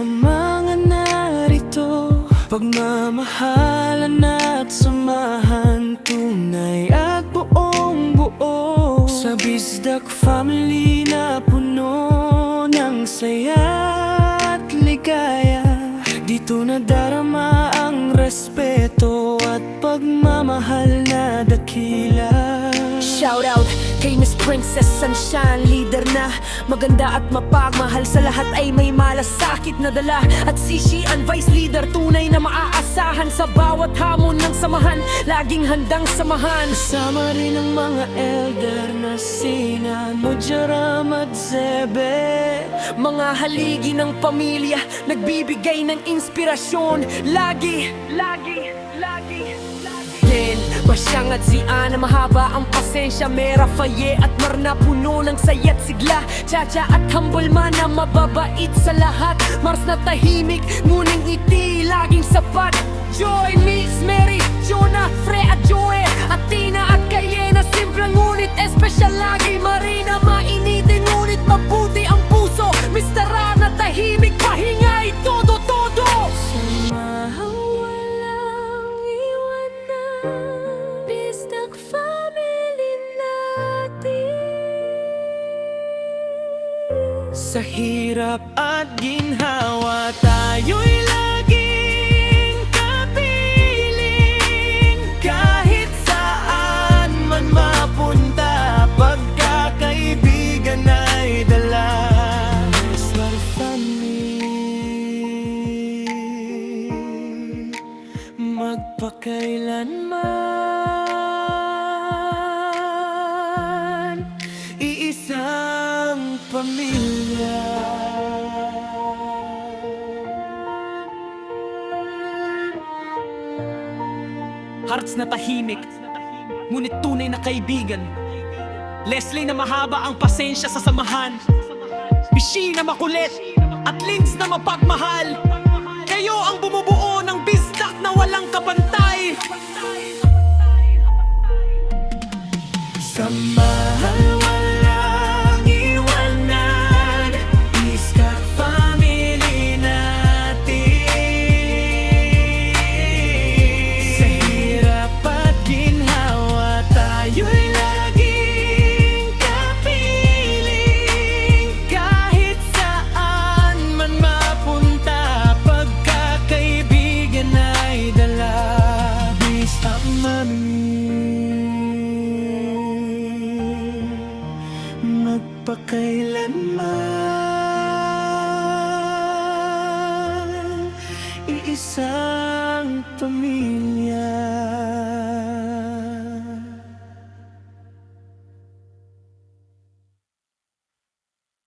mga narito, pagmamahalan at samahan, tunay at buong buo. Sa Bizdak family na puno ng saya at ligaya, dito nadarama ang respeto at pagmamahal na dakila. Shout out kay Miss Princess Sunshine, leader na maganda at mapagmahal, sa lahat ay may malasakit na dala. At si Shian, vice leader, tunay na maaasahan, sa bawat hamon ng samahan, laging handang samahan. Kasama rin ang mga elder na sina Mujaram at Zebe, mga haligi ng pamilya, nagbibigay ng inspirasyon. Lagi din Basyang at si Ana, mahaba ang pasensya. Mera Faye at Marna, puno ng saya't sigla. Chacha at humble man na mababait sa lahat. Mars na tahimik, ngunit ngiti laging sapat. Joy, Miss Mary, Jonah, Fre at Joey, at Tina at Kayena, simple ngunit espesyal lagi. Marina, mainitin ngunit mabuti ang puso. Mr. Rana, tahimik, pahingay, todo-todo. Samahang walang iwanan, Bizdak family natin. Sa hirap at ginhawa, tayo'y laging kapiling. Kahit saan man mapunta, pagkakaibigan ay dala. Bizdak family, magpakailanman iisang pamilya. Hearts na tahimik, ngunit tunay na kaibigan. Leslie na mahaba ang pasensya sa samahan. Bishi na makulit at Linz na mapagmahal. Kayo ang bumubuo ng Bizdak na walang kapantay. Samahal walang iwanan, Bizdak family natin. Sa hirap at ginhawa, tayo'y laging kapiling. Kahit saan man mapunta, pagkakaibigan ay dala. Bizdak family, magpakailanman iisang pamilya.